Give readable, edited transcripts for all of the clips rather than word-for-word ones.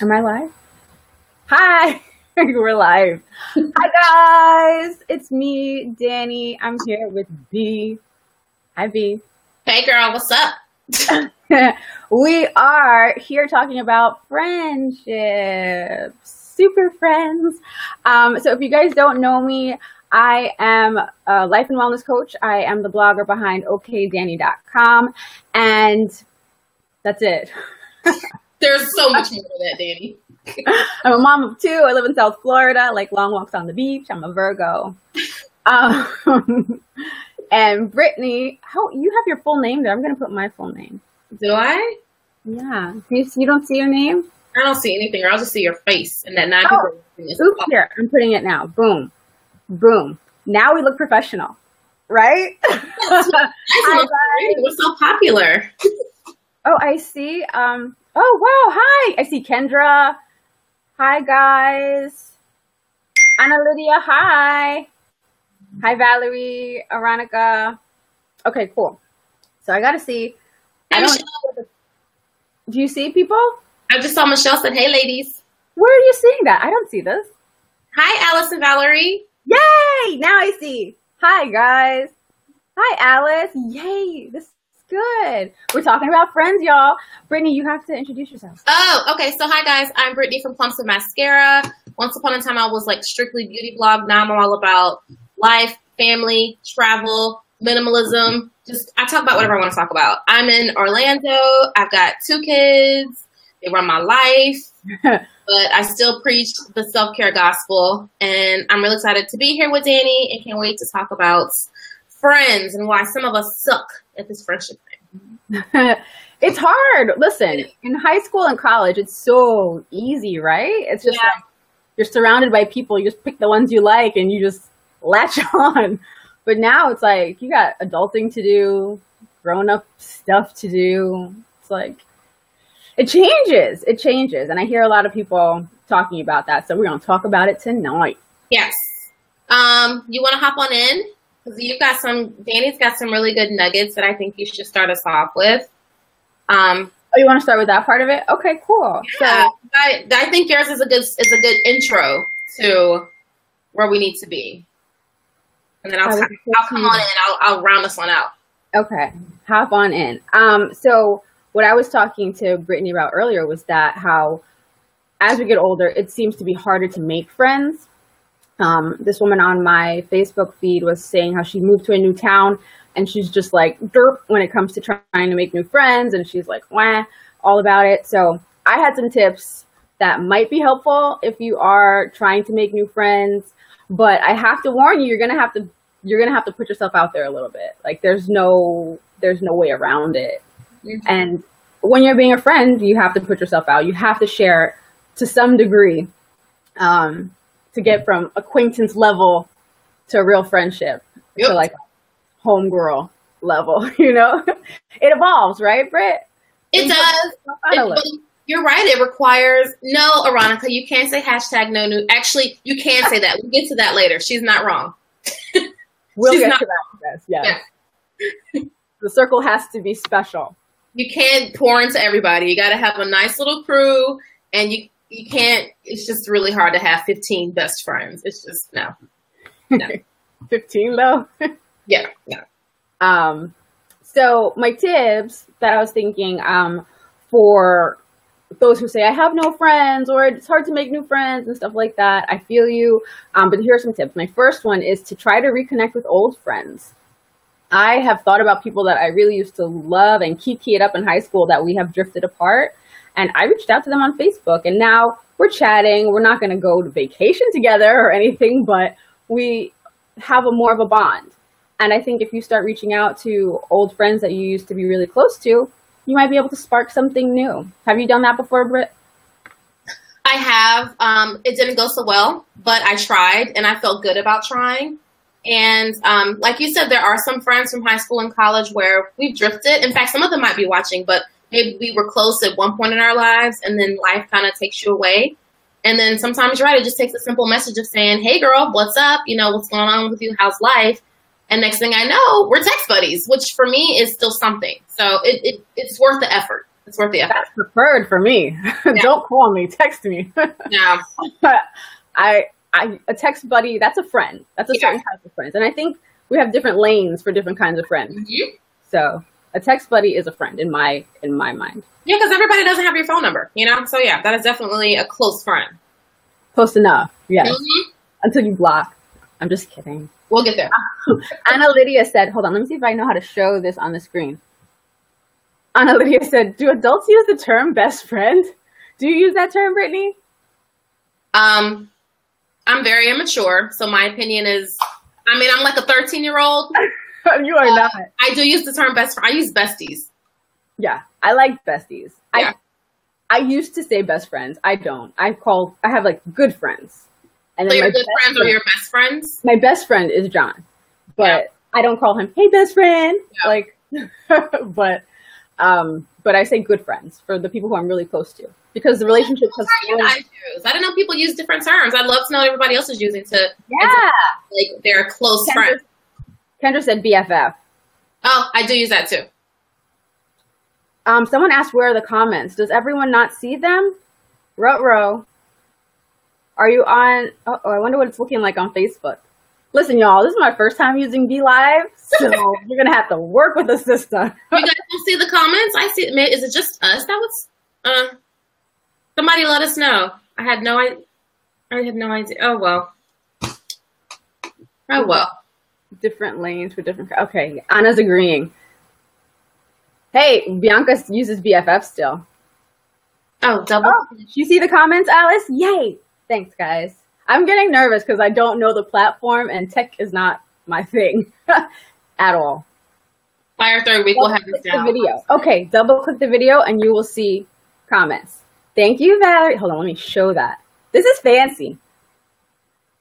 Am I live? Hi, we're live. Hi guys, it's me, Dani. I'm here with B. Hi B. Hey girl, what's up? We are here talking about friendships, super friends. So if you guys don't know me, I am a life and wellness coach. I am the blogger behind okdani.com, and that's it. There's so much more to that, Dani. I'm a mom of two. I live in South Florida, like long walks on the beach. I'm a Virgo. And Brittany, you have your full name there. I'm going to put my full name. Do I? Yeah. You don't see your name? I don't see anything, or I'll just see your face. And then 9 people. Oops, here. I'm putting it now. Boom. Boom. Now we look professional. Right? We're so popular. Oh, I see. Oh, wow. Hi. I see Kendra. Hi, guys. Anna Lydia. Hi. Hi, Valerie. Aronica. Okay, cool. So I got to see. Do you see people? I just saw Michelle said, hey, ladies. Where are you seeing that? I don't see this. Hi, Alice and Valerie. Yay! Now I see. Hi, guys. Hi, Alice. Yay. This is good. We're talking about friends, y'all. Brittany, you have to introduce yourself. Oh, okay. So hi, guys. I'm Brittany from Plumps and Mascara. Once upon a time, I was like strictly beauty blog. Now I'm all about life, family, travel, minimalism. I talk about whatever I want to talk about. I'm in Orlando. I've got 2 kids. They run my life. But I still preach the self-care gospel. And I'm really excited to be here with Dani and can't wait to talk about friends and why some of us suck at this friendship thing. It's hard. Listen, in high school and college, it's so easy, right? It's just like you're surrounded by people. You just pick the ones you like and you just latch on. But now it's like you got adulting to do, grown-up stuff to do. It's like it changes. It changes. And I hear a lot of people talking about that. So we're going to talk about it tonight. Yes. You want to hop on in? Because Dani's got some really good nuggets that I think you should start us off with. Oh, you want to start with that part of it? Okay, cool. Yeah, so I think yours is a good intro to where we need to be. And then I'll come on in and I'll round this one out. Okay. Hop on in. So what I was talking to Brittany about earlier was that how as we get older, it seems to be harder to make friends. This woman on my Facebook feed was saying how she moved to a new town and she's just like derp when it comes to trying to make new friends. And she's like, wah, all about it. So I had some tips that might be helpful if you are trying to make new friends. But I have to warn you, you're gonna have to put yourself out there a little bit. Like there's no way around it. Mm-hmm. And when you're being a friend, you have to put yourself out. You have to share to some degree to get from acquaintance level to a real friendship to like homegirl level. You know, it evolves, right, Britt? It does. But you're right. It requires no, Aronica. You can't say hashtag no new. Actually, you can say that. We'll get to that later. She's not wrong. We'll get to that. Yes. Yeah. The circle has to be special. You can't pour into everybody. You got to have a nice little crew, and you can't. It's just really hard to have 15 best friends. It's just no. 15 though. Yeah. So my tips that I was thinking for those who say I have no friends or it's hard to make new friends and stuff like that, I feel you. But here are some tips. My first one is to try to reconnect with old friends. I have thought about people that I really used to love and kiki it up in high school that we have drifted apart. And I reached out to them on Facebook and now we're chatting. We're not going to go to vacation together or anything, but we have more of a bond. And I think if you start reaching out to old friends that you used to be really close to, you might be able to spark something new. Have you done that before, Britt? I have. It didn't go so well, but I tried and I felt good about trying. And like you said, there are some friends from high school and college where we've drifted. In fact, some of them might be watching, but maybe we were close at one point in our lives and then life kind of takes you away. And then sometimes you're right. It just takes a simple message of saying, hey, girl, what's up? You know, what's going on with you? How's life? And next thing I know, we're text buddies, which for me is still something. So it's worth the effort. It's worth the effort. That's preferred for me. Yeah. Don't call me, text me. Yeah. A text buddy, that's a friend. That's a certain type of friend. And I think we have different lanes for different kinds of friends. Mm-hmm. So a text buddy is a friend in my mind. Yeah, because everybody doesn't have your phone number, you know? So yeah, that is definitely a close friend. Close enough, yes. Mm-hmm. Until you block. I'm just kidding. We'll get there. Anna Lydia said, hold on, let me see if I know how to show this on the screen. Anna Lydia said, do adults use the term best friend? Do you use that term, Brittany? I'm very immature, so my opinion is, I'm like a 13-year-old. You are not. I do use the term best friend. I use besties. Yeah, I like besties. Yeah. I used to say best friends. I don't. I have like good friends. And so your good friends are your best friends? My best friend is John, but I don't call him, hey, best friend. Yeah. Like, but I say good friends for the people who I'm really close to, because the relationship has. I don't know. People use different terms. I'd love to know what everybody else is using like their close friends. Kendra said BFF. Oh, I do use that too. Someone asked, where are the comments? Does everyone not see them? Ruh-roh. Are you on? Oh, I wonder what it's looking like on Facebook. Listen, y'all, this is my first time using BeLive, so you're going to have to work with the system. You guys don't see the comments? I see. Is it just us that was? Somebody let us know. I had no idea. Oh, well. Oh, well. Different lanes for different. Okay, Anna's agreeing. Hey, Bianca uses BFF still. Oh, double. Oh, you see the comments, Alice? Yay! Thanks, guys. I'm getting nervous because I don't know the platform and tech is not my thing at all. Fire third week, we'll have this down. The video. Okay, double click the video and you will see comments. Thank you, Valerie. Hold on, let me show that. This is fancy.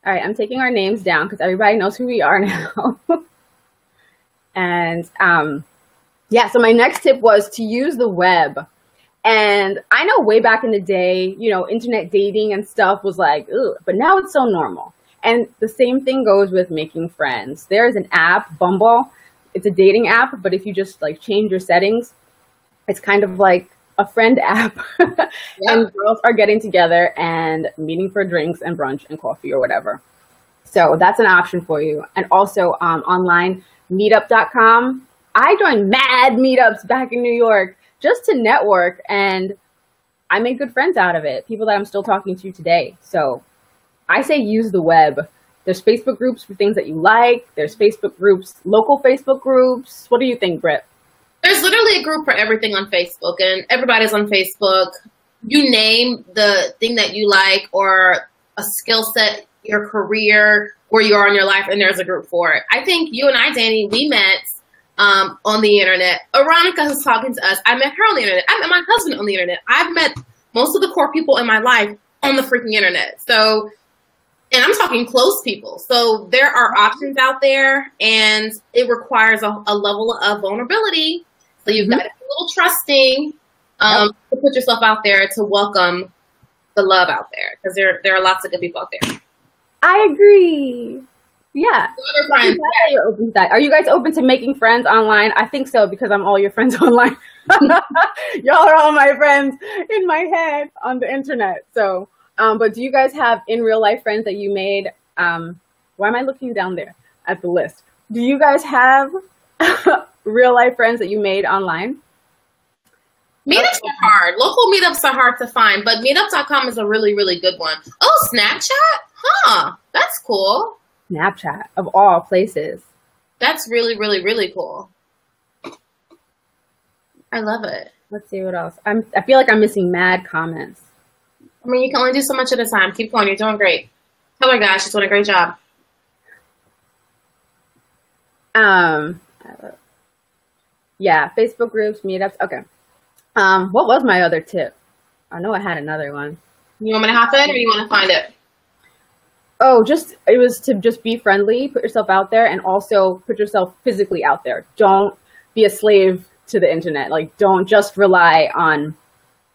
All right, I'm taking our names down because everybody knows who we are now. And so my next tip was to use the web. And I know way back in the day, internet dating and stuff was like, ugh, but now it's so normal. And the same thing goes with making friends. There's an app, Bumble. It's a dating app, but if you just like change your settings, it's kind of like a friend app. And girls are getting together and meeting for drinks and brunch and coffee or whatever. So that's an option for you. And also online, meetup.com. I joined mad meetups back in New York just to network, and I made good friends out of it, people that I'm still talking to today. So I say use the web. There's Facebook groups for things that you like. There's Facebook groups, local Facebook groups. What do you think, Britt? There's literally a group for everything on Facebook, and everybody's on Facebook. You name the thing that you like or a skill set, your career, where you are in your life, and there's a group for it. I think you and I, Dani, we met on the internet. Aronica, who's talking to us, I met her on the internet. I met my husband on the internet. I've met most of the core people in my life on the freaking internet. So, and I'm talking close people. So there are options out there, and it requires a level of vulnerability. So you've got to be a little trusting to put yourself out there to welcome the love out there, because there are lots of good people out there. I agree. Yeah. Are you guys open to making friends online? I think so, because I'm all your friends online. Y'all are all my friends in my head on the internet. So, but do you guys have in real life friends that you made? Why am I looking down there at the list? Do you guys have real life friends that you made online? Meetups are hard. Local meetups are hard to find, but meetup.com is a really, really good one. Oh, Snapchat? Huh. That's cool. Snapchat, of all places. That's really, really, really cool. I love it. Let's see what else. I feel like I'm missing mad comments. I mean, you can only do so much at a time. Keep going. You're doing great. Oh my gosh, you're doing a great job. Yeah, Facebook groups, meetups. Okay. What was my other tip? I know I had another one. You want me to hop in, or you want to find it? Oh, it was to just be friendly, put yourself out there, and also put yourself physically out there. Don't be a slave to the internet. Like, don't just rely on,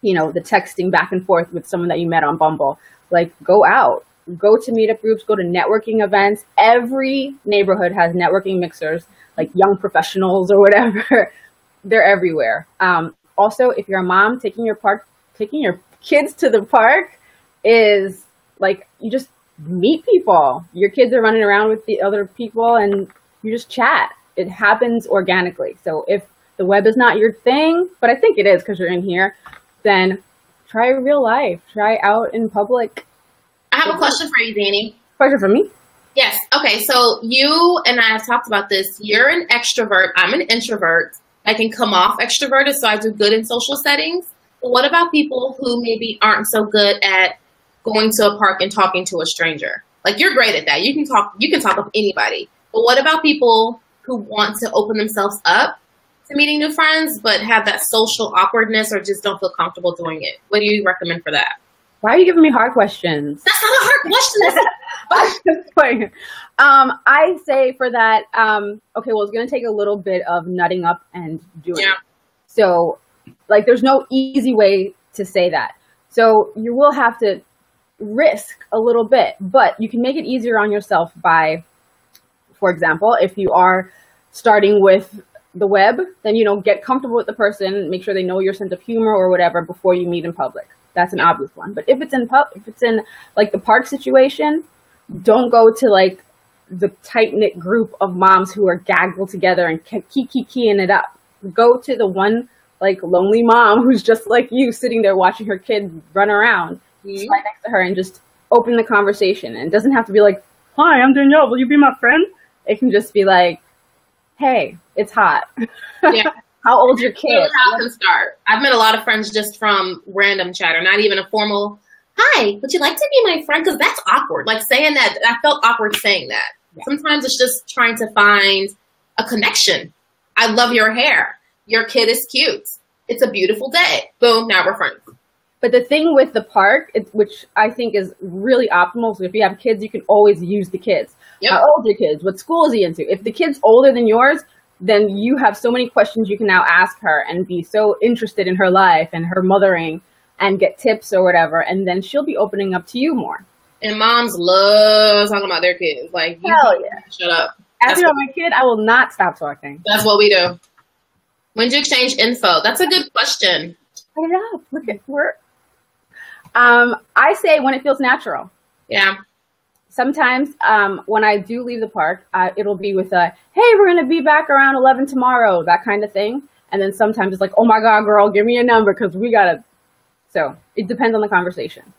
the texting back and forth with someone that you met on Bumble. Like, go out, go to meetup groups, go to networking events. Every neighborhood has networking mixers, like Young Professionals or whatever. They're everywhere. also, if you're a mom, taking your kids to the park is like, you just meet people. Your kids are running around with the other people and you just chat. It happens organically. So if the web is not your thing, but I think it is because you're in here, then try real life. Try out in public. I have a question for you, Dani. Question for me? Yes. Okay. So you and I have talked about this. You're an extrovert. I'm an introvert. I can come off extroverted, so I do good in social settings. But what about people who maybe aren't so good at going to a park and talking to a stranger? Like, you're great at that. You can talk with anybody. But what about people who want to open themselves up to meeting new friends, but have that social awkwardness or just don't feel comfortable doing it? What do you recommend for that? Why are you giving me hard questions? That's not a hard question. I say for that, okay, well, it's going to take a little bit of nutting up and doing it. So, like, there's no easy way to say that. So you will have to risk a little bit, but you can make it easier on yourself by, for example, if you are starting with the web, then, get comfortable with the person, make sure they know your sense of humor or whatever before you meet in public. That's an obvious one. But if it's in like the park situation, don't go to like the tight-knit group of moms who are gaggled together and keying it up. Go to the one like lonely mom who's just like you, sitting there watching her kid run around. Just right next to her and just open the conversation. And it doesn't have to be like, "Hi, I'm Danielle. Will you be my friend?" It can just be like, "Hey, it's hot." Yeah. How old's your kid? How can start? I've met a lot of friends just from random chatter, not even a formal, "Hi, would you like to be my friend?" Because that's awkward. Like saying that, I felt awkward saying that. Yeah. Sometimes it's just trying to find a connection. I love your hair. Your kid is cute. It's a beautiful day. Boom, now we're friends. But the thing with the park, which I think is really optimal, so if you have kids, you can always use the kids. Yep. How old are your kids? What school is he into? If the kid's older than yours, then you have so many questions you can now ask her and be so interested in her life and her mothering and get tips or whatever. And then she'll be opening up to you more. And moms love talking about their kids. Like, hell yeah. Shut up. After my kid, I will not stop talking. That's what we do. When do you exchange info? That's a good question. I know. Look at work. I say when it feels natural. Yeah. Sometimes when I do leave the park, it'll be with a, "Hey, we're going to be back around 11 tomorrow," that kind of thing. And then sometimes it's like, "Oh my God, girl, give me a number because we got to." So it depends on the conversation.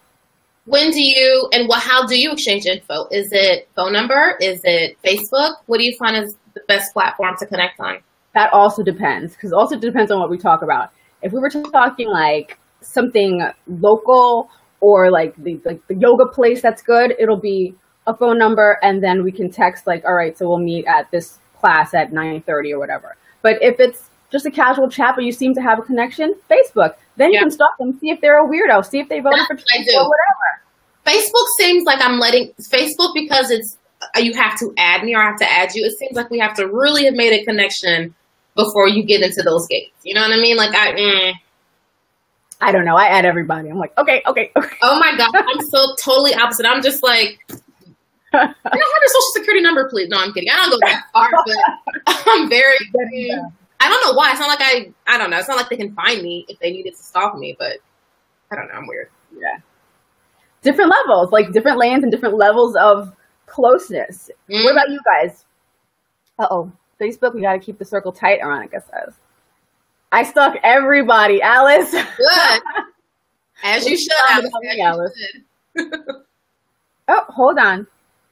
When do you, and how do you exchange info? Is it phone number? Is it Facebook? What do you find is the best platform to connect on? That also depends, because also depends on what we talk about. If we were talking like something local or like the yoga place that's good, it'll be a phone number, and then we can text like, "All right, so we'll meet at this class at 9:30 or whatever." But if it's just a casual chat, but you seem to have a connection, Facebook. Then you can stalk them, see if they're a weirdo, see if they voted for Trump or whatever. Facebook seems like I'm letting Facebook, because it's you have to add me or I have to add you. It seems like we have to really have made a connection before you get into those gates. You know what I mean? Like I don't know. I add everybody. I'm like, okay. Oh my God, I'm so totally opposite. I'm just like, "Can I have your social security number, please?" No, I'm kidding. I don't go that far, but I'm very. I don't know why. It's not like I don't know. It's not like they can find me if they needed to stalk me, but I don't know. I'm weird. Yeah. Different levels, like different lanes and different levels of closeness. What about you guys? Facebook, we got to keep the circle tight around it, I guess. I stalk everybody, Alice. Good. As you should, Alice. Oh, hold on.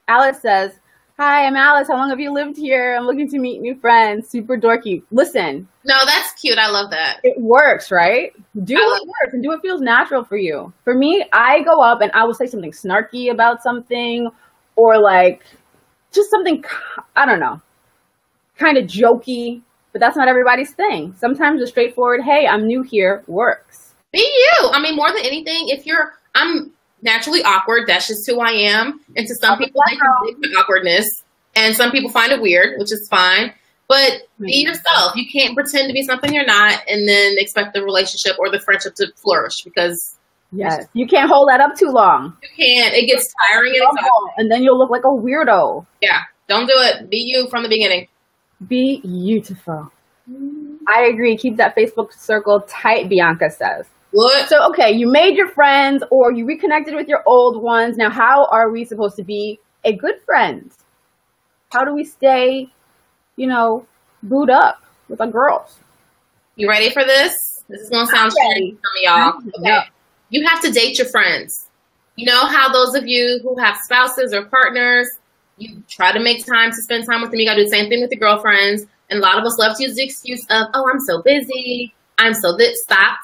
Alice says, "Hi, I'm Alice. How long have you lived here? I'm looking to meet new friends. Super dorky." Listen. No, that's cute. I love that. It works, right? Do what works and do what feels natural for you. For me, I go up and I will say something snarky about something, or like just something, I don't know, kind of jokey, but that's not everybody's thing. Sometimes a straightforward, "Hey, I'm new here," works. Be you. I mean, more than anything, I'm naturally awkward. That's just who I am. And to some people, they can dig my awkwardness. And some people find it weird, which is fine. But be yourself. You can't pretend to be something you're not and then expect the relationship or the friendship to flourish, because yes, you can't hold that up too long. You can't. It gets tiring and then you'll look like a weirdo. Yeah. Don't do it. Be you from the beginning. Be beautiful. I agree. Keep that Facebook circle tight, Bianca says. What? So, okay, you made your friends or you reconnected with your old ones. Now, how are we supposed to be a good friend? How do we stay, booed up with our girls? You ready for this? This is going to sound strange to some of y'all. Okay. You have to date your friends. You know how those of you who have spouses or partners, you try to make time to spend time with them. You got to do the same thing with your girlfriends. And a lot of us love to use the excuse of, oh, I'm so busy. I'm so this. Stop.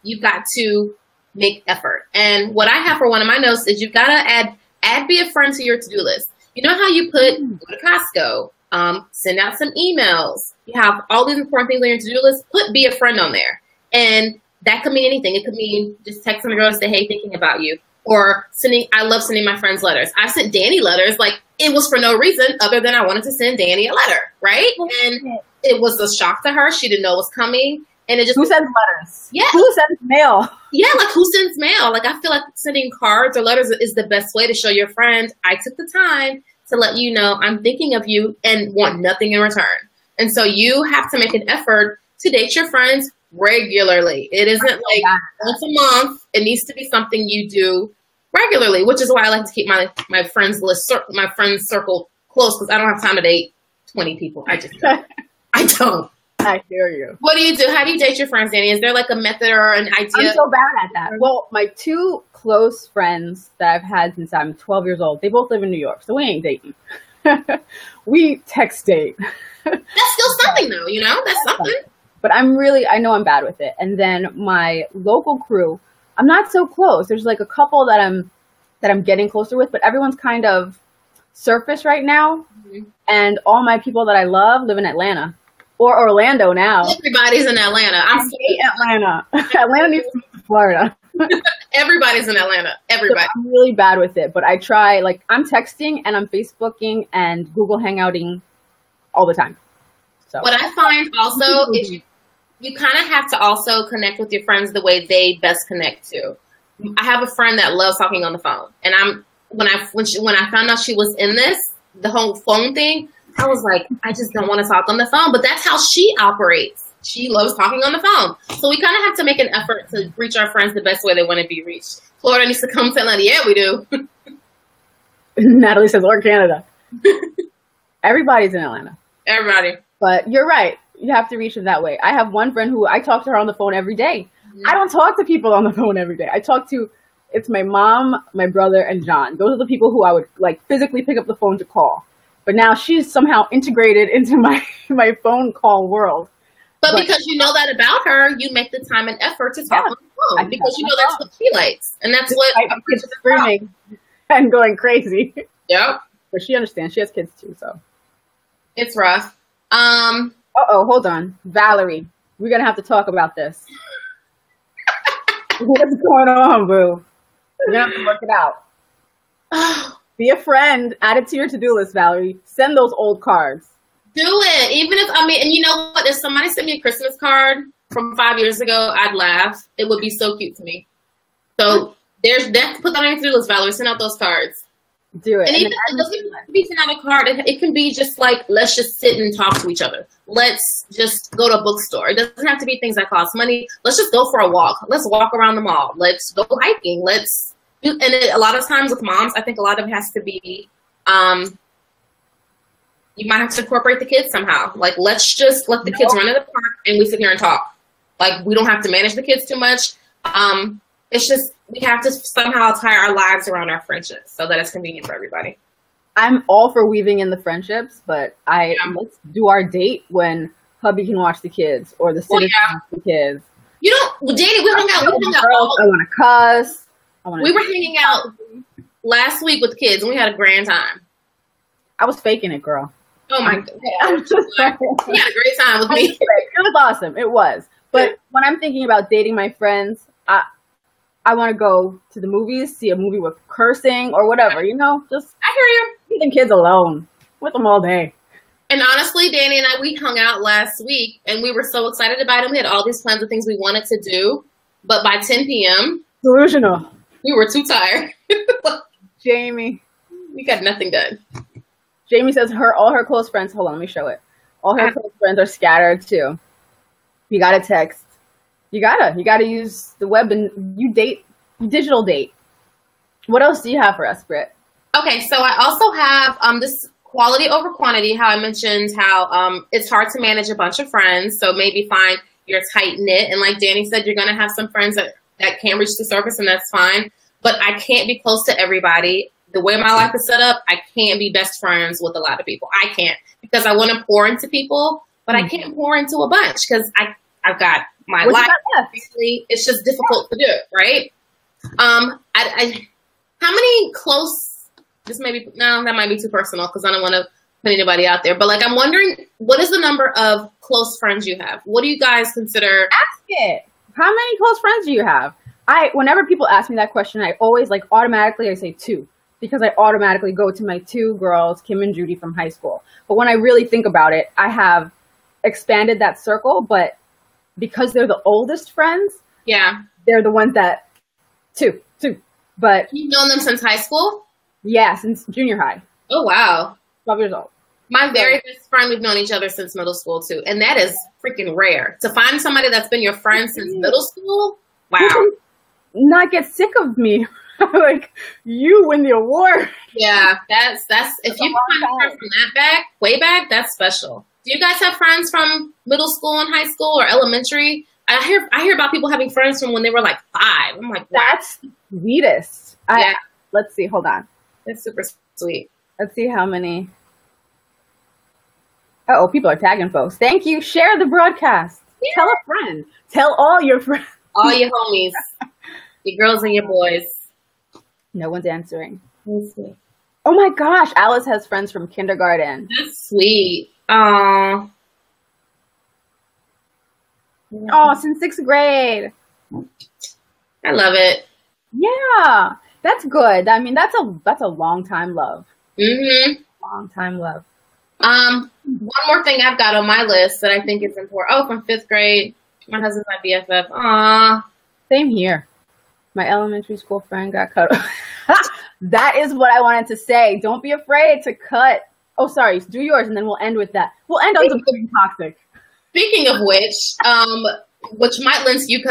You've got to make effort. And what I have for one of my notes is you've got to add be a friend to your to-do list. You know how you put go to Costco, send out some emails. You have all these important things on your to-do list. Put be a friend on there. And that could mean anything. It could mean just texting a girl and say, hey, thinking about you. Or I love sending my friends letters. I've sent Dani letters. Like, it was for no reason other than I wanted to send Dani a letter, right? And it was a shock to her. She didn't know it was coming. And it just who sends letters? Yeah. Who sends mail? Yeah, like who sends mail? Like I feel like sending cards or letters is the best way to show your friend I took the time to let you know I'm thinking of you and want nothing in return. And so you have to make an effort to date your friends regularly. It isn't like once a month. It needs to be something you do regularly, which is why I like to keep my friends list, my friends circle close because I don't have time to date 20 people. I just don't. I don't. I hear you. What do you do? How do you date your friends, Dani? Is there like a method or an idea? I'm so bad at that. Well, my two close friends that I've had since I'm 12 years old, they both live in New York, so we ain't dating. We text date. That's still something though, That's something. But I know I'm bad with it. And then my local crew, I'm not so close. There's like a couple that I'm getting closer with, but everyone's kind of surface right now. Mm-hmm. And all my people that I love live in Atlanta. Or Orlando now. Everybody's in Atlanta. I hate Atlanta. Atlanta needs to move to Florida. Everybody's in Atlanta. Everybody. So I'm really bad with it, but I try. Like I'm texting and I'm Facebooking and Google Hangouting all the time. So what I find also is you kind of have to also connect with your friends the way they best connect to. I have a friend that loves talking on the phone, and when I found out she was in the whole phone thing. I was like, I just don't want to talk on the phone. But that's how she operates. She loves talking on the phone. So we kind of have to make an effort to reach our friends the best way they want to be reached. Florida needs to come to Atlanta. Yeah, we do. Natalie says, or Canada. Everybody's in Atlanta. Everybody. But you're right. You have to reach them that way. I have one friend who I talk to her on the phone every day. Mm-hmm. I don't talk to people on the phone every day. It's my mom, my brother, and John. Those are the people who I would like physically pick up the phone to call. But now she's somehow integrated into my phone call world. But because you know that about her, you make the time and effort to talk on the phone because you know that's what she likes. And that's what kids screaming and going crazy. Yep. But she understands. She has kids too, so. It's rough. Hold on. Valerie, we're going to have to talk about this. What's going on, boo? We're going to have to work it out. Be a friend. Add it to your to-do list, Valerie. Send those old cards. Do it. Even if, and you know what? If somebody sent me a Christmas card from 5 years ago, I'd laugh. It would be so cute to me. So put that on your to-do list, Valerie. Send out those cards. Do it. And even it doesn't have to be send out a card. It can be just like, let's just sit and talk to each other. Let's just go to a bookstore. It doesn't have to be things that cost money. Let's just go for a walk. Let's walk around the mall. Let's go hiking. A lot of times with moms, I think a lot of it has to be, you might have to incorporate the kids somehow. Like, let's just let the kids run in the park and we sit here and talk. Like, we don't have to manage the kids too much. It's just, we have to somehow tie our lives around our friendships so that it's convenient for everybody. I'm all for weaving in the friendships, but let's do our date when hubby can watch the kids or the sitter can watch the kids. Dani, we hung out. I want to cuss. We were hanging out last week with kids and we had a grand time. I was faking it, girl. Oh my God. We had a great time with me. It was awesome. It was. But when I'm thinking about dating my friends, I want to go to the movies, see a movie with cursing or whatever, just I hear you. Leave them kids alone. With them all day. And honestly, Dani and we hung out last week and we were so excited about it. We had all these plans of things we wanted to do. But by 10 p.m. delusional. We were too tired. Jamie. We got nothing done. Jamie says all her close friends, hold on, let me show it. All her close friends are scattered too. You gotta text. You gotta use the web, and you digital date. What else do you have for us, Britt? Okay, so I also have this quality over quantity, how I mentioned how it's hard to manage a bunch of friends. So maybe find your tight knit. And like Dani said, you're going to have some friends that can't reach the surface, and that's fine. But I can't be close to everybody. The way my life is set up, I can't be best friends with a lot of people. I can't, because I want to pour into people, but I can't pour into a bunch because I've got my life. It's just difficult to do, right? How many close, that might be too personal because I don't want to put anybody out there, but like, I'm wondering, what is the number of close friends you have? What do you guys consider? Ask it. How many close friends do you have? Whenever people ask me that question, I always automatically I say 2, because I automatically go to my 2 girls, Kim and Judy from high school. But when I really think about it, I have expanded that circle, but because they're the oldest friends, yeah, they're the ones that 2. But you've known them since high school? Yeah, since junior high. Oh, wow. 12 years old. My very best friend, we've known each other since middle school, too. And that is freaking rare. To find somebody that's been your friend since middle school, wow. Not get sick of me. Like, you win the award. Yeah, that's if you find a friend from that way back, that's special. Do you guys have friends from middle school and high school or elementary? I hear about people having friends from when they were like 5. I'm like, wow. That's the sweetest. Yeah. Let's see. Hold on. That's super sweet. Let's see how many. Oh, people are tagging folks. Thank you. Share the broadcast. Yeah. Tell a friend. Tell all your friends. All your homies. Your girls and your boys. No one's answering. Oh my gosh. Alice has friends from kindergarten. That's sweet. Oh, since 6th grade. I love it. Yeah. That's good. I mean, that's a long time love. Mm-hmm. Long time love. One more thing I've got on my list that I think is important. Oh, from 5th grade. My husband's my BFF. Aw. Same here. My elementary school friend got cut off. That is what I wanted to say. Don't be afraid to cut. Oh, sorry. Do yours, and then we'll end with that. We'll end on something toxic. Speaking of which might lead to you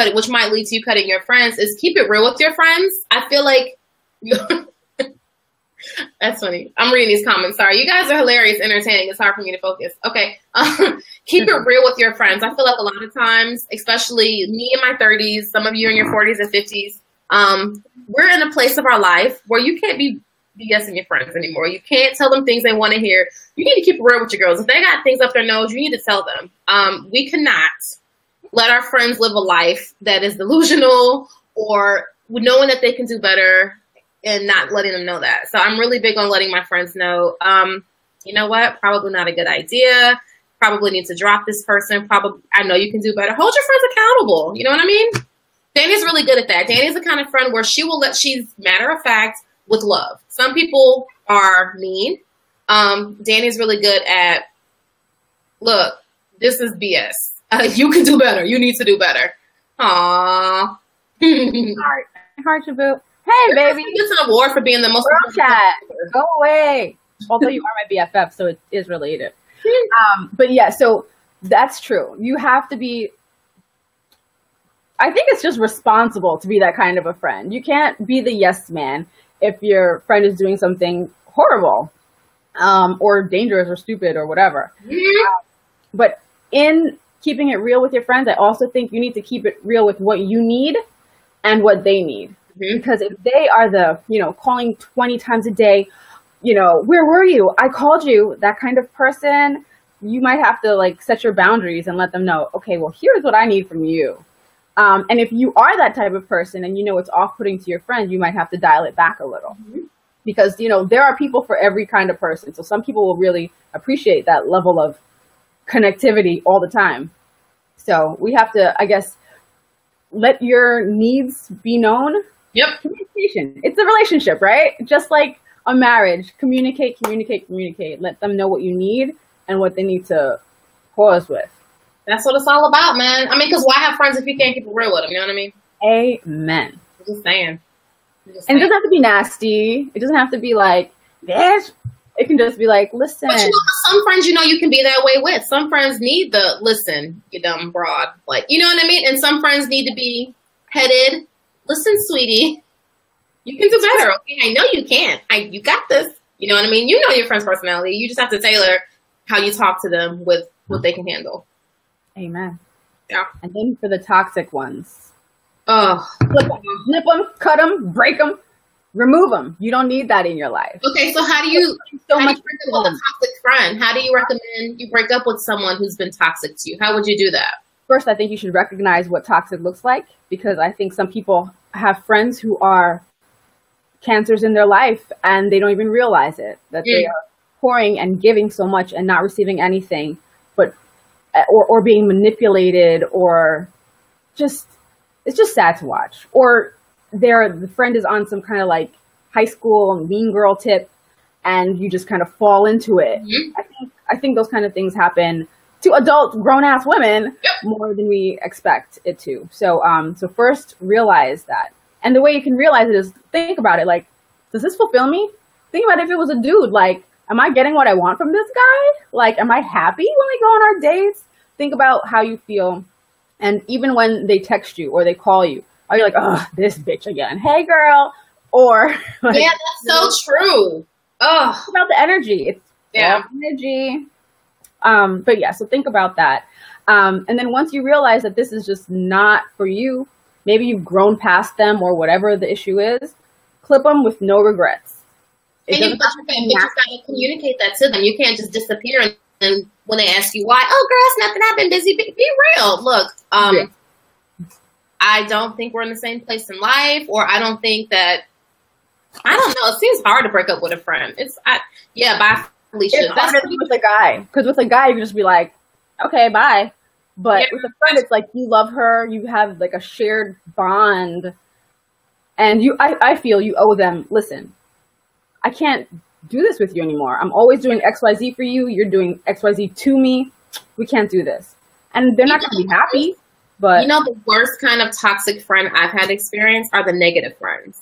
cutting your friends, is keep it real with your friends. I feel like that's funny. I'm reading these comments. Sorry. You guys are hilarious, entertaining. It's hard for me to focus. Okay. Keep it real with your friends. I feel like a lot of times, especially me in my 30s, some of you in your 40s and 50s, we're in a place of our life where you can't be BSing your friends anymore. You can't tell them things they want to hear. You need to keep it real with your girls. If they got things up their nose, you need to tell them. We cannot let our friends live a life that is delusional or knowing that they can do better and not letting them know that. So I'm really big on letting my friends know, you know what, probably not a good idea. Probably need to drop this person. I know you can do better. Hold your friends accountable. You know what I mean? Dani's really good at that. Dani's the kind of friend where she's matter of fact with love. Some people are mean. Dani's really good at, look, this is BS. You can do better. You need to do better. Aww. Heart to boot. Hey, baby. It's an award for being the most chat. Go away. Although you are my BFF, so it is related. But yeah, so that's true. You have to be, I think it's just responsible to be that kind of a friend. You can't be the yes man if your friend is doing something horrible, or dangerous or stupid or whatever. But in keeping it real with your friends, I also think you need to keep it real with what you need and what they need. Because if they are calling 20 times a day, where were you? I called you, that kind of person, you might have to set your boundaries and let them know, okay, well, here's what I need from you. And if you are that type of person and it's off-putting to your friend, you might have to dial it back a little. Because, there are people for every kind of person. So some people will really appreciate that level of connectivity all the time. So we have to, I guess, let your needs be known. Yep. Communication. It's a relationship, right? Just like a marriage. Communicate. Let them know what you need and what they need to pause with. That's what it's all about, man. I mean, because why have friends if you can't keep it real with them? You know what I mean? Amen. I'm just saying. And it doesn't have to be nasty. It doesn't have to be like, bitch, It can just be like, listen. But some friends, you can be that way with. Some friends need the listen, you dumb broad. Like, you know what I mean? And some friends need to be petted. Listen, sweetie, you can do better. Okay, I know you can. You got this. You know what I mean? You know your friend's personality. You just have to tailor how you talk to them with what they can handle. Amen. Yeah. And then for the toxic ones. Oh. Flip them, snip them, cut them, break them. Remove them. You don't need that in your life. Okay, so how do you break up with a toxic friend? How do you recommend you break up with someone who's been toxic to you? How would you do that? First, I think you should recognize what toxic looks like, because I think some people have friends who are cancers in their life and they don't even realize it, that they are pouring and giving so much and not receiving anything, or being manipulated, or it's just sad to watch. Or the friend is on some kind of like high school mean girl tip and you just kind of fall into it. Mm-hmm. I think those kind of things happen to adult grown ass women more than we expect it to. So first realize that. And the way you can realize it is think about it. Like, does this fulfill me? Think about if it was a dude, like, am I getting what I want from this guy? Like, am I happy when we go on our dates? Think about how you feel. And even when they text you or they call you, are you like, oh, this bitch again? Hey, girl. Or like, yeah, that's so true. Oh, it's about the energy. It's energy. But yeah, so think about that. And then once you realize that this is just not for you, maybe you've grown past them or whatever the issue is, clip them with no regrets. But you got to communicate that to them. You can't just disappear and when they ask you why, oh, girl, it's nothing. I've been busy. Be real. Look, I don't think we're in the same place in life, or I don't think that, I don't know. It seems hard to break up with a friend. Bye, Felicia. It's harder with a guy, because with a guy, you can just be like, okay, bye. But with a friend, it's like you love her, you have like a shared bond, and I feel you owe them, listen, I can't do this with you anymore. I'm always doing XYZ for you. You're doing XYZ to me. We can't do this. And they're not going to be happy. But the worst kind of toxic friend I've had experience are the negative friends.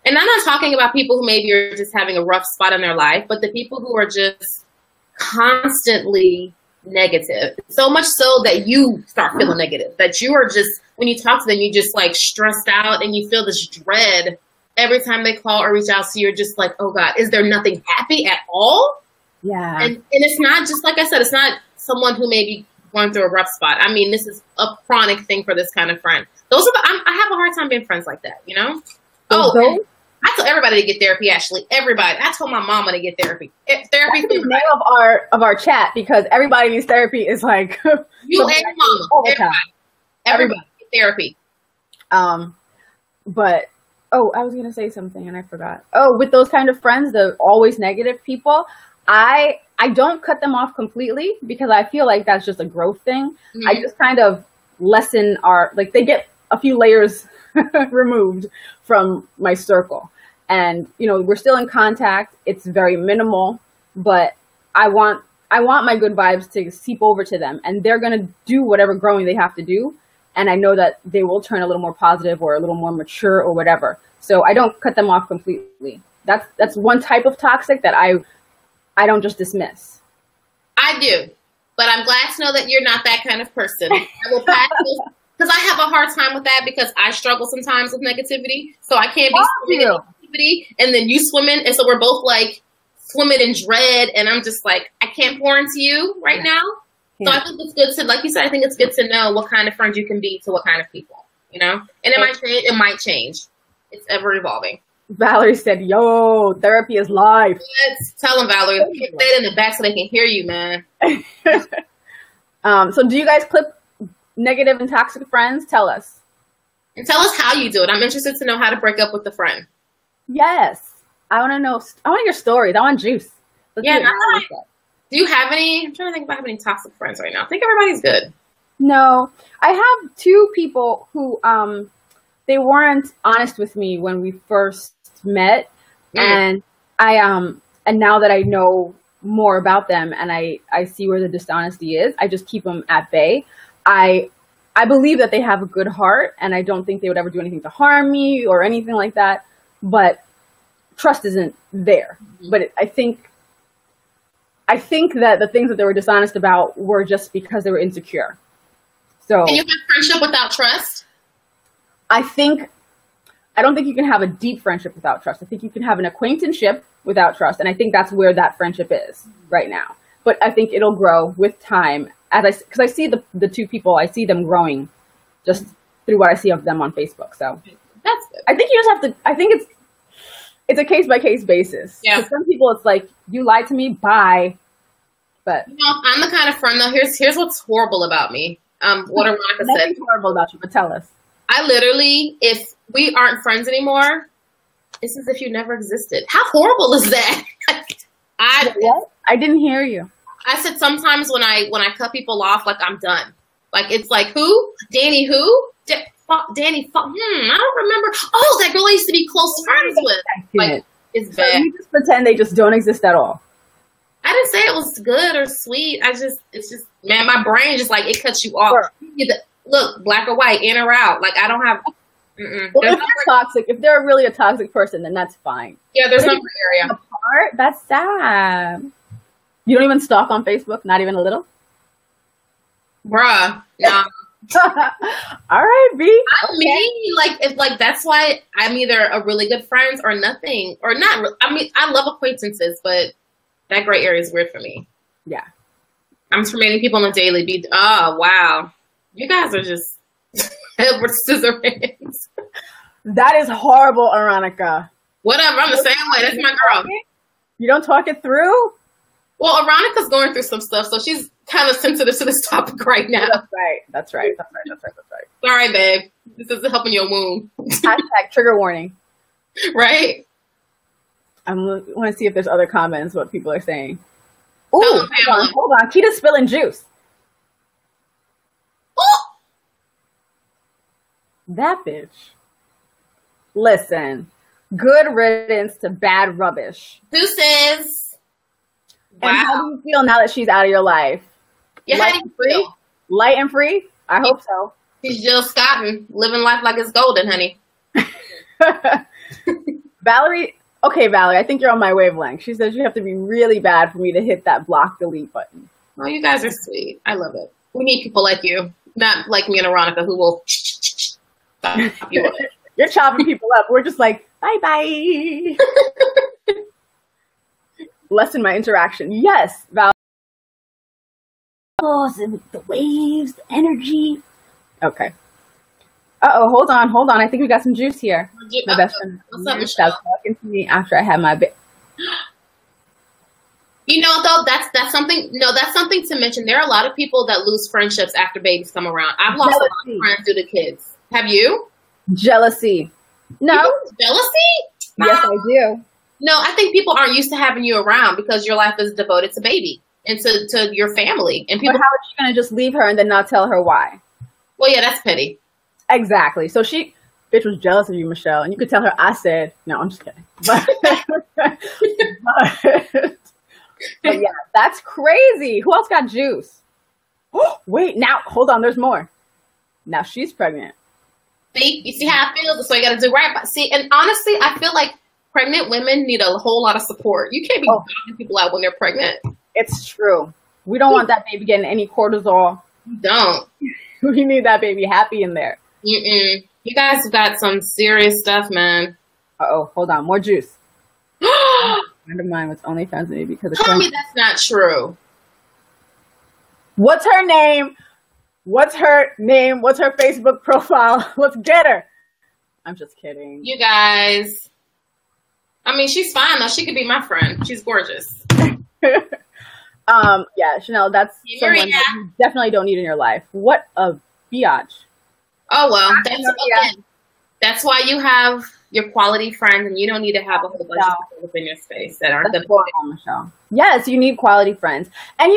And I'm not talking about people who maybe are just having a rough spot in their life, but the people who are just constantly negative. So much so that you start feeling negative, that you are just, when you talk to them, you just like stressed out and you feel this dread every time they call or reach out. So you're just like, oh God, is there nothing happy at all? Yeah. And it's not just, like I said, it's not someone who may be going through a rough spot. I mean, this is a chronic thing for this kind of friend. I have a hard time being friends like that, I tell everybody to get therapy, actually. Everybody. I told my mama to get therapy. Therapy is the name of our chat, because everybody needs therapy is like you and your mama. Everybody get therapy. But I was gonna say something and I forgot. With those kind of friends, the always negative people, I don't cut them off completely, because I feel like that's just a growth thing. Mm-hmm. I just kind of lessen they get a few layers removed from my circle. And, we're still in contact. It's very minimal, but I want my good vibes to seep over to them, and they're going to do whatever growing they have to do. And I know that they will turn a little more positive or a little more mature or whatever. So I don't cut them off completely. That's one type of toxic that I don't just dismiss. I do, but I'm glad to know that you're not that kind of person. I will pass this, because I have a hard time with that, because I struggle sometimes with negativity. So I can't be swimming in negativity and then you swimming, and so we're both like swimming in dread, and I'm just like, I can't pour into you right now. Yeah. So I think it's good to, like you said, I think it's good to know what kind of friends you can be to what kind of people, and it might change. It's ever evolving. Valerie said, yo, therapy is life. Let's tell them, Valerie. Say it in the back so they can hear you, man. So do you guys clip negative and toxic friends? Tell us. And tell us how you do it. I'm interested to know how to break up with a friend. Yes. I want to know. I want your stories. I want juice. Do you have any? I'm trying to think if I have any toxic friends right now. I think everybody's good. No. I have two people who, they weren't honest with me when we first met. And and now that I know more about them and I see where the dishonesty is, I just keep them at bay. I believe that they have a good heart, and I don't think they would ever do anything to harm me or anything like that. But trust isn't there. Mm-hmm. But I think I think that the things that they were dishonest about were just because they were insecure. So can you have friendship without trust? I don't think you can have a deep friendship without trust. I think you can have an acquaintanceship without trust. And I think that's where that friendship is right now. But I think it'll grow with time because I see the two people, I see them growing just through what I see of them on Facebook. So that's good. I think you just have to, I think it's a case by case basis. Yeah. For some people, it's like, you lied to me, bye. But I'm the kind of friend though. Here's what's horrible about me. What Veronica said. Nothing's horrible about you, but tell us. I literally, if we aren't friends anymore, it's as if you never existed. How horrible is that? What? I didn't hear you. I said sometimes when I cut people off, like I'm done. Like it's like who? Dani who? Dani. I don't remember. Oh, that girl I used to be close friends with. Like it's bad. So you just pretend they just don't exist at all. I didn't say it was good or sweet. It's just, man, my brain just like, it cuts you off. Sure. Look, black or white, in or out. Like, I don't have, Well, if they're toxic, if they're really a toxic person, then that's fine. Yeah, there's no gray area. That's sad. You don't even stalk on Facebook? Not even a little? Bruh, no. All right, B. Like, that's why I'm either a really good friend or nothing. Or not, I mean, I love acquaintances, but that gray area is weird for me. Yeah. I'm just meeting people on a daily beat. Oh, wow. You guys are just Edward Scissorhands. That is horrible, Aronica. Whatever. I'm the same way. That's my girl. You don't talk it through? Well, Aronica's going through some stuff, so she's kind of sensitive to this topic right now. That's right. Sorry, babe. This isn't helping your wound. Hashtag trigger warning. Right? I want to see if there's other comments, what people are saying. Ooh, hold on. Kita's spilling juice. Oh! That bitch. Listen, good riddance to bad rubbish. Deuces. Wow. And how do you feel now that she's out of your life? Yeah, how do you feel? Light and free? I hope so. She's Jill Scotton, living life like it's golden, honey. Valerie, I think you're on my wavelength. She says you have to be really bad for me to hit that block delete button. Oh, you guys are sweet. I love it. We need people like you, not like me and Aronica, who will stop you. You're chopping people up. We're just like, bye-bye. Lessen my interaction. Yes, Val. Oh, the waves, the energy. Okay. Hold on. I think we got some juice here. My best friend was talking to me after I had my baby. You know, though, that's something. No, that's something to mention. There are a lot of people that lose friendships after babies come around. I've lost a lot of friends due to kids. Have you? Jealousy. No. Jealousy? Yes, I do. No, I think people aren't used to having you around because your life is devoted to baby and to your family. And people. But how are you going to just leave her and then not tell her why? Well, yeah, that's petty. Exactly. So bitch was jealous of you, Michelle, and you could tell her I said, no, I'm just kidding. But yeah, that's crazy. Who else got juice? Wait, now, hold on, there's more. Now she's pregnant. See, you see how I feel? That's what you got to do, right? But see, and honestly, I feel like pregnant women need a whole lot of support. You can't be knocking people out when they're pregnant. It's true. We don't want that baby getting any cortisol. Don't. We need that baby happy in there. You guys have got some serious stuff, man. Uh-oh, hold on. More juice. A friend of mine was only friends with me because of Tell me that's not true. What's her name? What's her Facebook profile? Let's get her. I'm just kidding. You guys. I mean, she's fine, though. She could be my friend. She's gorgeous. Yeah, Chanel, that's someone that you definitely don't need in your life. What a biatch. Oh, well, that's why you have your quality friends, and you don't need to have a whole bunch of people within your space that aren't going to Michelle. Yes, you need quality friends. And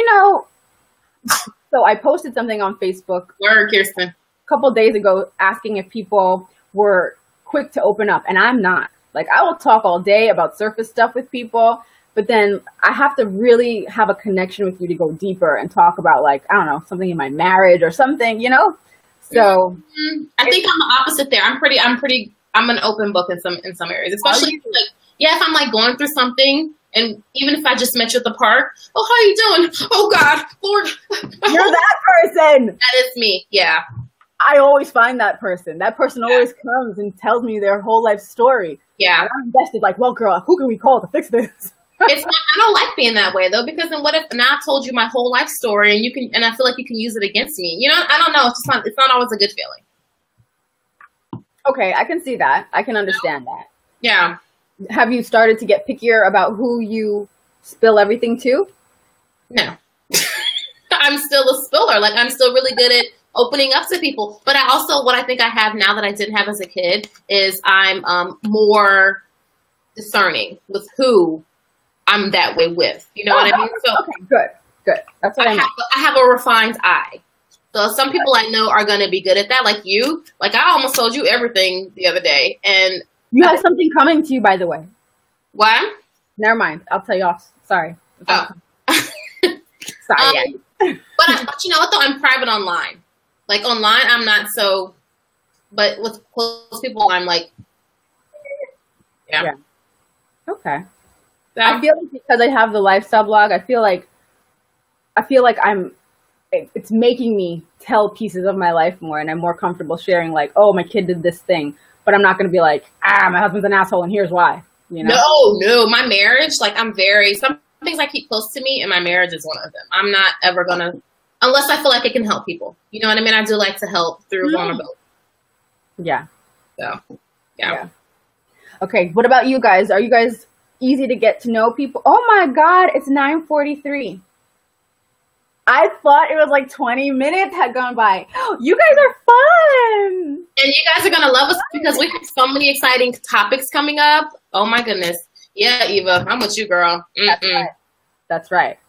so I posted something on Facebook Kirsten. a couple days ago asking if people were quick to open up, and I'm not. Like, I will talk all day about surface stuff with people, but then I have to really have a connection with you to go deeper and talk about, like, I don't know, something in my marriage or something, So I think I'm the opposite there. I'm an open book in some areas, especially if I'm like going through something And even if I just met you at the park, oh, how you doing? Oh God, Lord. You're that person. That is me. Yeah. I always find that person. That person always comes and tells me their whole life story. Yeah. And I'm invested like, well, girl, who can we call to fix this? It's not, I don't like being that way though, because then what if now I told you my whole life story and I feel like you can use it against me. You know, I don't know. It's not always a good feeling. Okay, I can see that. I can understand that. Yeah. Have you started to get pickier about who you spill everything to? No. I'm still a spiller. Like, I'm still really good at opening up to people. But what I think I have now that I didn't have as a kid is I'm more discerning with who I'm that way with. You know what I mean? So okay, good. That's what I mean. I have a refined eye. So some people I know are going to be good at that. Like you. Like, I almost told you everything the other day. And you have something coming to you, by the way. What? Never mind. I'll tell you off. Sorry. Oh. Sorry. But you know what, though? I'm private online. Like, online, I'm not so... But with close people, I'm like... Yeah. Okay. I feel like because I have the lifestyle blog, I feel like it's making me tell pieces of my life more, and I'm more comfortable sharing, like, oh, my kid did this thing. But I'm not going to be like, my husband's an asshole, and here's why. You know? No. My marriage, like, some things I keep close to me, and my marriage is one of them. I'm not ever going to, unless I feel like it can help people. You know what I mean? I do like to help through vulnerability. Yeah. So, yeah. Okay, what about you guys? Are you guys easy to get to know people? Oh my God, it's 9:43. I thought it was like 20 minutes had gone by. You guys are fun. And you guys are going to love us because we have so many exciting topics coming up. Oh my goodness. Yeah, Eva, I'm with you, girl. That's right.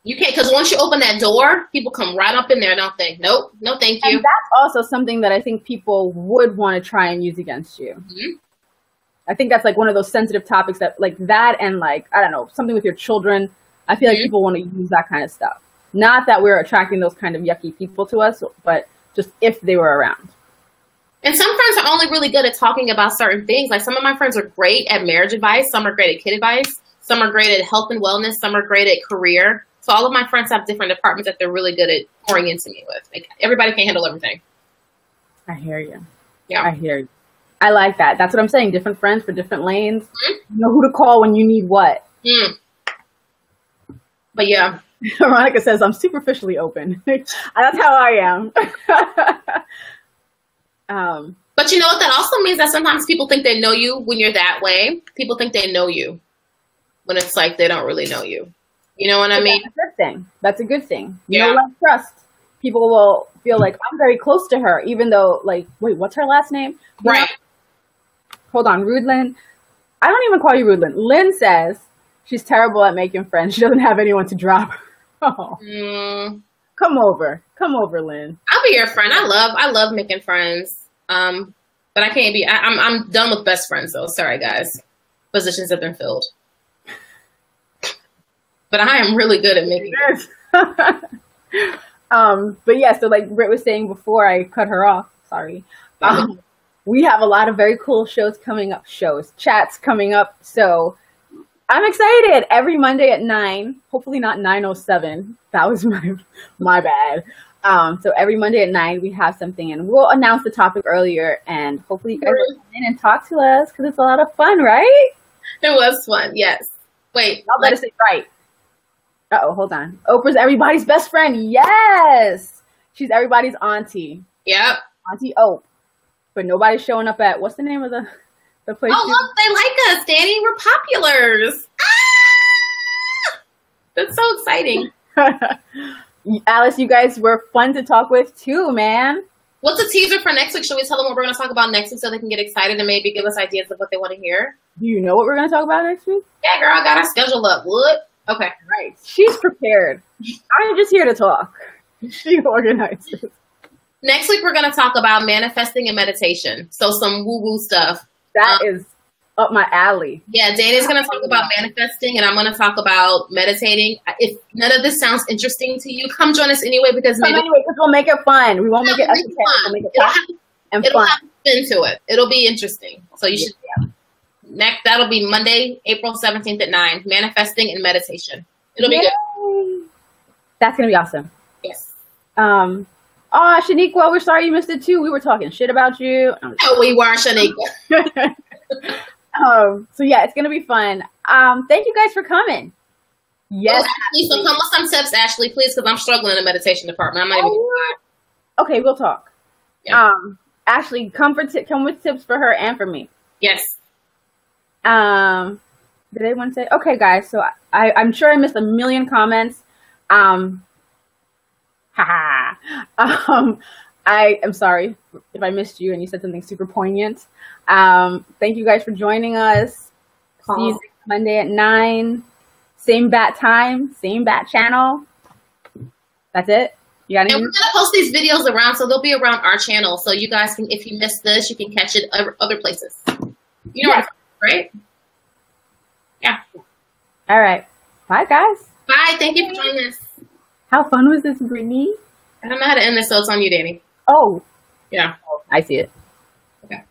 You can't, because once you open that door, people come right up in there, don't they? Nope, no thank you. And that's also something that I think people would want to try and use against you. Mm-hmm. I think that's like one of those sensitive topics that, like that, and like, I don't know, something with your children. I feel like people want to use that kind of stuff. Not that we're attracting those kind of yucky people to us, but just if they were around. And some friends are only really good at talking about certain things. Like, some of my friends are great at marriage advice. Some are great at kid advice. Some are great at health and wellness. Some are great at career. So all of my friends have different departments that they're really good at pouring into me with. Like, everybody can't handle everything. I hear you. Yeah. I hear you. I like that. That's what I'm saying. Different friends for different lanes. Mm-hmm. You know who to call when you need what. Mm. But yeah. Veronica says, I'm superficially open. That's how I am. But you know what? That also means that sometimes people think they know you when you're that way. People think they know you when it's like they don't really know you. You know what I mean? That's a good thing. That's a good thing. You know, like trust. People will feel like I'm very close to her, even though, like, wait, what's her last name? Right. Hold on, Rudlin. I don't even call you Rudlin. Lynn says she's terrible at making friends. She doesn't have anyone to drop. Oh. Come over, Lynn. I'll be your friend. I love making friends. But I can't be. I'm done with best friends though. Sorry, guys. Positions have been filled. But I am really good at making friends. But yeah, so like Britt was saying before I cut her off. Sorry. We have a lot of very cool chats coming up. So I'm excited. Every Monday at 9, hopefully not 9:07. That was my bad. So every Monday at 9, we have something, and we'll announce the topic earlier, and hopefully you guys will come in and talk to us because it's a lot of fun, right? It was fun. Yes. Wait. I'll let us say right. Hold on. Oprah's everybody's best friend. Yes. She's everybody's auntie. Yep. Auntie Ope. But nobody's showing up at, what's the name of the place? Oh, look, they like us, Dani. We're populars. Ah! That's so exciting. Alice, you guys were fun to talk with too, man. What's a teaser for next week? Should we tell them what we're going to talk about next week so they can get excited and maybe give us ideas of what they want to hear? Do you know what we're going to talk about next week? Yeah, girl, I got our schedule up. What? Okay. Right. She's prepared. I'm just here to talk. She organizes. Next week, we're going to talk about manifesting and meditation. So some woo-woo stuff. That is up my alley. Yeah, Dana's going to talk about manifesting, and I'm going to talk about meditating. If none of this sounds interesting to you, come join us anyway, because we'll make it fun. We won't make it esoteric. We'll make it fun and it'll fun. have spin to it. It'll be interesting. So you should next, that'll be Monday, April 17th at 9, manifesting and meditation. It'll be good. That's going to be awesome. Yes. Oh, Shaniqua, we're sorry you missed it too. We were talking shit about you. No, we weren't, Shaniqua. So yeah, it's going to be fun. Thank you guys for coming. Yes. Ashley, so come with some tips, Ashley, please, because I'm struggling in the meditation department. I'm not even. Okay, we'll talk. Yeah. Ashley, come with tips for her and for me. Yes. Did anyone say? Okay, guys. So I'm sure I missed a million comments. I am sorry if I missed you and you said something super poignant. Thank you guys for joining us. See you next Monday at 9. Same bat time, same bat channel. That's it. You got anything? And we're gonna post these videos around, so they'll be around our channel. So you guys can, if you missed this, you can catch it other places. You know, right? Yeah. All right. Bye, guys. Bye. Thank you for joining us. How fun was this, Brittany? I don't know how to end this, so it's on you, Dani. Oh. Yeah. I see it. Okay.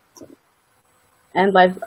End live.